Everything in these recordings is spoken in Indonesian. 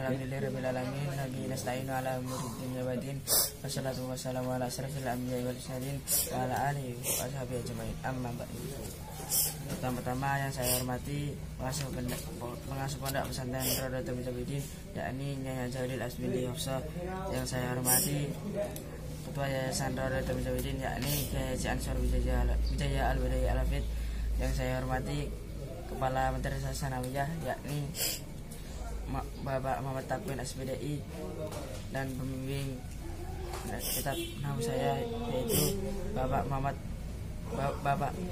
Alhamdulillahirabbil alamin. Nabi nasta'inu ala umuriddin wabadin. Wassalatu wassalamu ala asyrafil anbiya'i wal mursalin wa ala alihi wa ashabihi ajmain. Amma ba'du. Pertama-tama yang saya hormati pengasuh pondok pesantren Rodatul Mujahidin, yakni Nyai Jalil Asmili Hafsah. Yang saya hormati Ketua Yayasan Rodatul Mujahidin, yakni Kiai Haji Ansor Wijaya Al-Badawi Al-Hafid. Yang saya hormati Kepala Madrasah Sanawiyah, yakni Bapak Muhammad Takwin SPDI, dan pembimbing kitab nama saya yaitu Bapak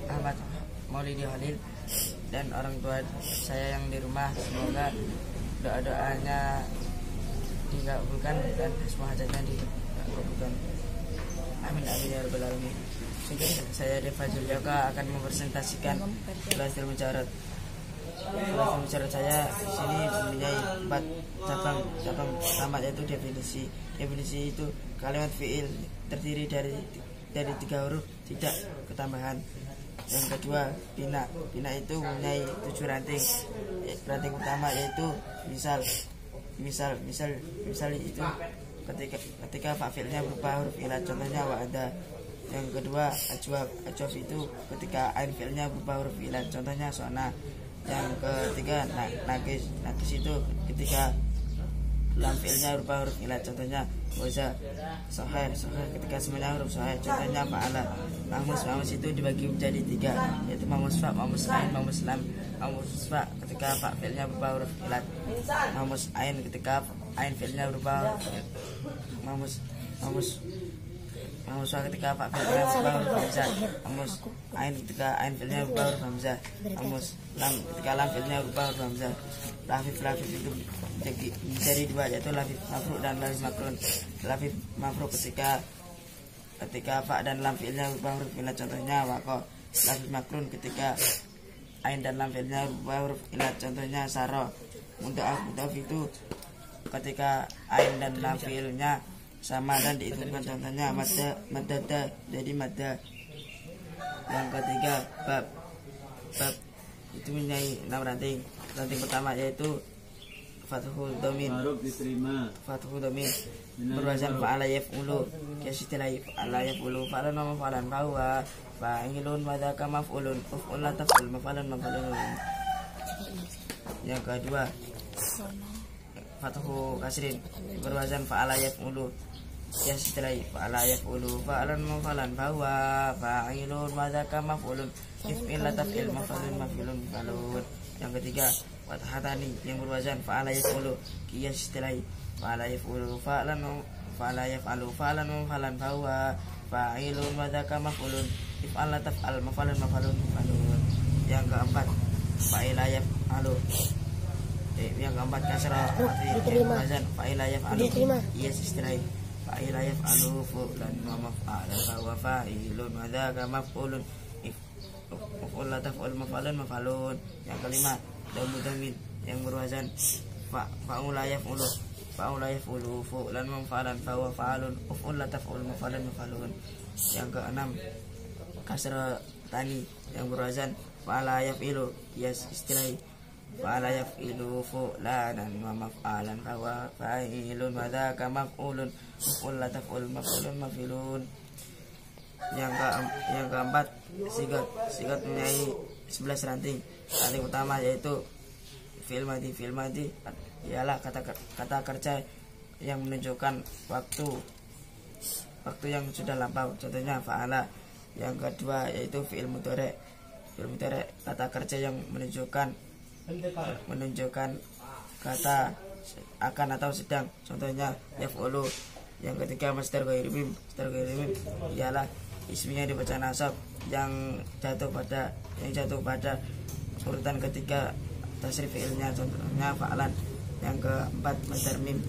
Ahmad Maulidi Khalil, dan orang tua saya yang di rumah. Semoga doa-doanya dikabulkan dan semua hajatnya dikabulkan. Amin amin ya rabbal alamin. Saya Devajul Yoga akan mempresentasikan Belasil Mujarad. Belasil Mujarad saya di sini mempunyai 4 cabang pertama, yaitu definisi. Definisi itu kalimat fiil terdiri dari 3 huruf, tidak ketambahan. Yang kedua, bina. Bina itu mempunyai 7 ranting. Ranting pertama yaitu misal itu ketika fa'ilnya berupa huruf ilat, contohnya wa'ada. Yang kedua, ajwab itu ketika ain fi'ilnya berupa huruf ilat, contohnya sona. Yang ketiga, nakis itu ketika lam fi'ilnya berupa huruf ilat, contohnya waza. Sohair ketika semuanya huruf sohair, contohnya fa'ala. Mamus itu dibagi menjadi 3, yaitu mamus fa, mamus ain, mamus lam. Mamus fa ketika fa fi'ilnya berupa huruf ilat, mamus ain ketika ain fi'ilnya berupa mamus fa ketika fa fi'ilnya berupa huruf hamzah, mamus ain ketika ain fi'ilnya berupa huruf hamzah, mamus lam ketika lam fi'ilnya berupa huruf hamzah. Lafif itu menjadi 2, yaitu lafif mafru dan lafif makrun. Lafif mafru ketika fa dan lam fi'ilnya berupa huruf ilat, contohnya waqo. Lafif makrun ketika ain dan lam fi'ilnya berupa huruf ilat, contohnya saro. Mudhaf itu ketika ain dan lam fi'ilnya sama dan dihitungkan, contohnya madada jadi madda. Yang ketiga, bab itu mempunyai 6 ranting. Ranting pertama yaitu Fathul Domin berwazan fa'ala yaf'ulu, kasitilai fa'ala yaf'ulu, fa'alan wa maf'alan bahwa fa'ilun wa dzaka maf'ulun, uf'ul la taf'ul, maf'alan maf'alun. Yang kedua, Fathu Kasrin berwazan fa'ala yaf'ulu, kasitilai fa'ala yaf'ulu, fa'alan wa maf'alan bahwa fa'ilun wa dzaka maf'ulun, if'il la taf'il, maf'alun maf'ilun maf'alun. Yang ketiga, Fathatani yang berwazan fa'ala yaf'ulu, qiyas istilai fa'ala yaf'ulu, fa'lan yaf'alu, fa'lan wa fa'lan bahwa fa'ilun wa dzaka maf'ulun, if'al la taf'al, maf'alun maf'alun maf'alun. Yang keempat, fa'ila yaf'alu. Yang keempat, kasrah yang berwazan fa'ila yaf'alu, qiyas istilai fa'ila yaf'alu, fu'lan wa maf'alan bahwa fa'ilun wa dzaka maf'ulun, uf'ul la taf'al, maf'alun maf'alun. Yang kelima, Damin yang berwazan fa'ula yaf'ulu, fu'lan maf'alan bahwa fa'alun, uf'ul la taf'al, maf'alan maf'alun. Yang keenam, kasrah tani yang berwazan fa'ala yaf'ilu, qiyas istilai fa'ala yaf'ilu, fu'lan wa maf'alan bahwa fa'ilun wa dzaka maf'ulun, uf'ul la taf'al, maf'alun maf'ilun. Yang keempat, sigat mempunyai 11 ranting. Ranting utama yaitu fi'il madhi ialah kata kerja yang menunjukkan waktu yang sudah lampau, contohnya fa'ala. Yang kedua yaitu fi'il mudhari kata kerja yang menunjukkan kata akan atau sedang, contohnya yaf'ulu. Yang ketiga, masdar ghairi mim ialah isminya dibaca nasab yang jatuh pada urutan ketiga tasrif fi'ilnya, contohnya fa'alan. Yang keempat, masdar mim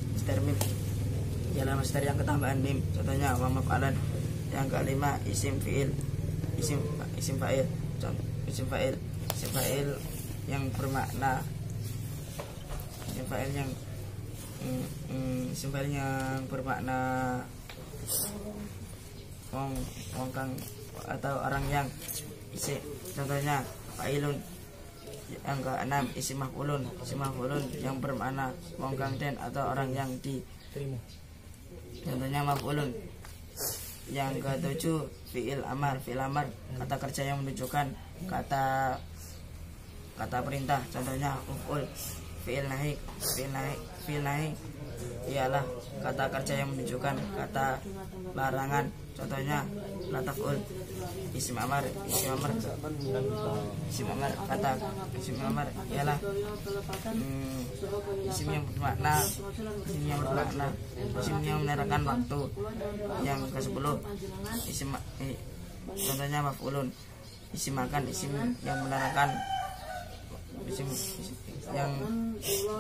ialah masdar yang ketambahan mim, contohnya wa maf'alan. Yang kelima, isim fa'il yang bermakna wong kang atau orang yang isi, contohnya fa'ilun Yang keenam isim maf'ulun yang bermakna wong kang den atau orang yang diterima. Contohnya maf'ulun. Yang ketujuh fi'il amar kata kerja yang menunjukkan kata perintah. Contohnya uf'ul. Fi'il nahi ialah kata kerja yang menunjukkan kata larangan. Contohnya la taf'ul. Isim amar ialah isim yang bermakna isim yang menerangkan waktu. Yang ke-10 contohnya maf'ulun. Isim makan, isim yang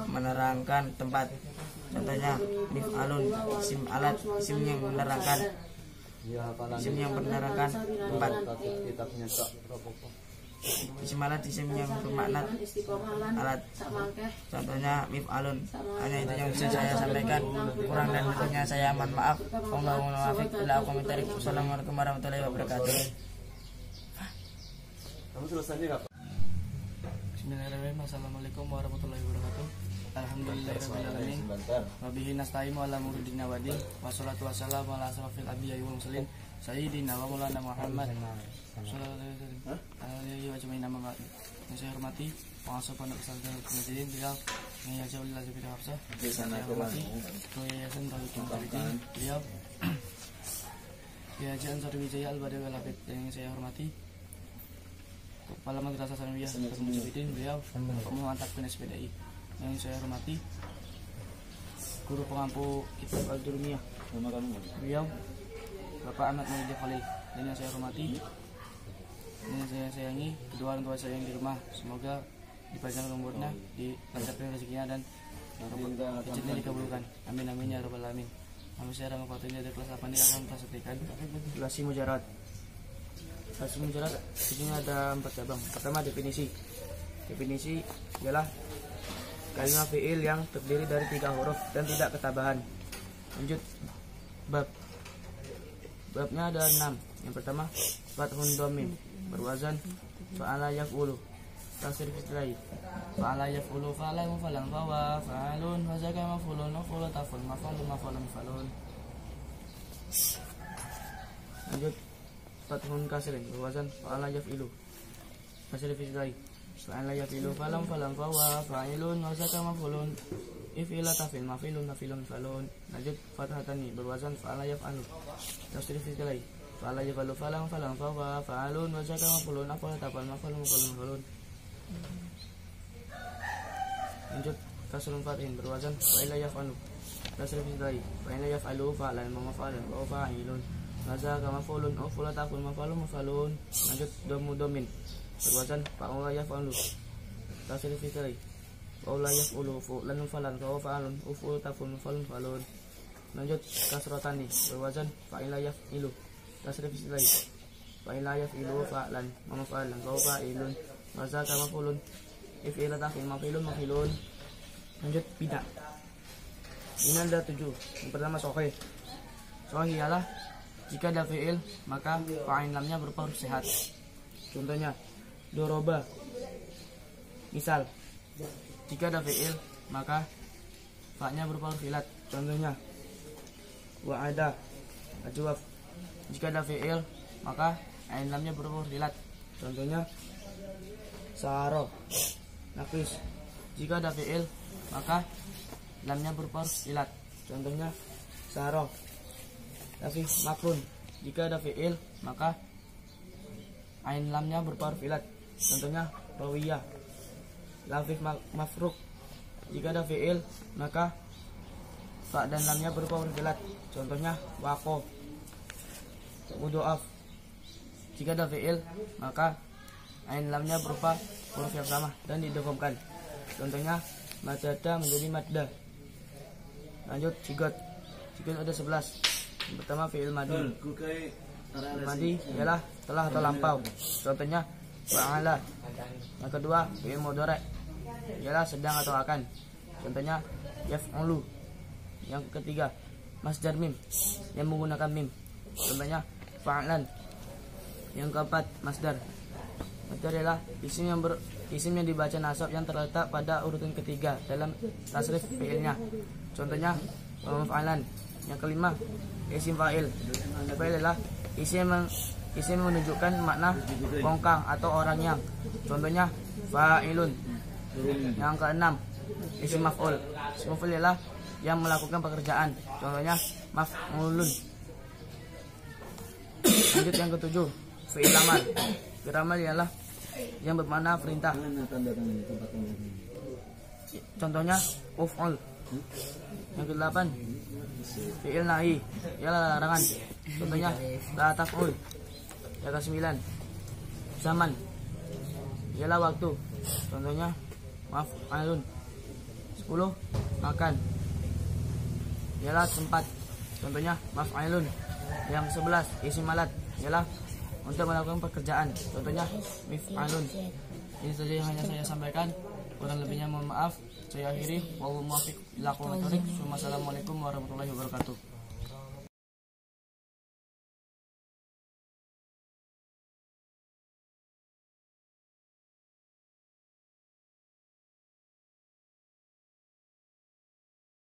menerangkan tempat. Contohnya mif'alun, isim alat, isim yang menerangkan tempat. Isim alat, isim yang bermakna alat. Contohnya mif'alun. Hanya itu yang bisa saya sampaikan. Kurang dan lebihnya saya mohon maaf. Wassalamualaikum warahmatullahi wabarakatuh. Bismillahirrahmanirrahim. Assalamualaikum warahmatullahi wabarakatuh. Alhamdulillahirrahmanirrahim. Wabihi nasta'inu ala muridina wadin. Wassalatu wassalamu ala asrafil anbiya'i wal mursalin sayyidina wa maulana Muhammad sallallahu alaihi wa sallam. Yang saya hormati pengasas pondok pesantren Al-Mujahirin beliau yang jauh lila Zabir Hafsah. Saya hormati Yayasan Tauhidin Tauhidin beliau Haji Ansor Wijaya Al-Badawi Al-Hafid. Yang saya hormati Kepala Madrasah Sanawiyah Al-Mujahirin beliau Muhammad SPDI. Yang saya hormati guru pengampu kitab Al-Durmiyah beliau Bapak Ahmad Muhammad Khalil. Dan yang saya hormati dan yang saya sayangi kedua orang tua saya yang di rumah, semoga dipanjangkan umurnya, dilancarkan rezekinya dan hajatnya dikabulkan. Amin amin ya rabbal alamin. Kami saya Rangkapatulnya dari kelas 8 ini akan memperhatikan Lasi Mujarad. Lasi Mujarad di sini ada 4 cabang. Pertama definisi ialah kalimat fi'il yang terdiri dari 3 huruf dan tidak ketabahan. Lanjut babnya ada 6. Yang pertama fathun dhamim berwazan fa'ala yaf'ulu. Tasrif istilahi fa'ala yaf'ulu fa'ala mufalan fawa fa'alun fazaka maf'ulun maf'ulu taful maf'alun maf'alun falun. Lanjut fathun kasrin berwazan fa'ala yaf'ilu. Tasrif istilahi fa'ala yaf'ilu falam falam fawa fa'ilun fazaka maf'ulun if'ila tafil maf'ilun maf'ilun falun. Lanjut fathatani berwazan fa'ala yaf'alu. Tasrif istilahi fa'ala yaf'alu falam falam fawa fa'alun fazaka maf'ulun af'ala tafal maf'alun maf'alun falun. Lanjut kasrun fathin berwazan fa'ila yaf'alu. Tasrif istilahi fa'ila yaf'alu fa'lan maf'alan wa fa'ilun fazaka maf'ulun af'ala tafal maf'alun maf'alun. Lanjut domin berwazan fa'ula yaf'alu. Tasrif istilahi fa'ula yaf'ulu fu'lan falan fa'alun uf'ul taful maf'alun falun. Lanjut kasrotani berwazan fa'ila yaf'ilu. Tasrif istilahi fa'ila yaf'ilu fa'lan maf'alan fa'ilun fazaka maf'ulun if'ila tafil maf'ilun maf'ilun. Lanjut bina. Ini ada 7. Yang pertama sahih ialah jika ada fi'il maka fa'il lamnya berupa huruf sehat. Contohnya doroba. Misal jika ada fi'il maka fa'nya berupa huruf ilat. Contohnya wa'ada ajwaf. Jika ada fi'il maka ain lamnya berupa huruf ilat. Contohnya saro nafis. Jika ada fi'il maka lamnya berupa huruf ilat. Contohnya saro nafis makrun. Jika ada fi'il maka ain lamnya berupa huruf ilat. Contohnya rawiyah. Lafif mafruk. Jika ada fi'il maka fa dan lamnya berupa huruf ilat. Contohnya waqo. Mudhoaf. Jika ada fi'il maka ain lamnya berupa huruf yang sama dan didofamkan. Contohnya madada menjadi madda. Lanjut sigot. Sigot ada 11. Yang pertama fi'il madi ialah telah atau lampau. Contohnya fa'ala. Yang kedua fi'il mudhari ialah sedang atau akan. Contohnya yaf'ulu. Yang ketiga masdar mim yang menggunakan mim. Contohnya fa'lan. Yang keempat masdar Itu adalah isim yang dibaca nasab yang terletak pada urutan ketiga dalam tasrif fi'ilnya. Contohnya maf'alan. Yang kelima isim fa'il. Fa'il adalah isim yang menunjukkan makna bongkang atau orang yang. Contohnya fa'ilun. Yang keenam isim maf'ul. Isim maf'ul adalah yang melakukan pekerjaan. Contohnya maf'ulun. Lanjut yang ketujuh, fi'il amar. Fi'il amar ialah yang bermakna perintah. Contohnya uf'ul. Yang kedelapan, fi'il nahi ialah larangan. Contohnya la taf'ul. Yang kesembilan, zaman ialah waktu. Contohnya maf'alun. 10, makan ialah tempat. Contohnya maf'alun. Yang 11, isim alat ialah untuk melakukan pekerjaan. Contohnya mif'alun. Ini saja yang hanya saya sampaikan. Kurang lebihnya mohon maaf. Saya akhiri. Wallahu muwaffiq ila aqwamit thoriq. Wassalamualaikum warahmatullahi wabarakatuh.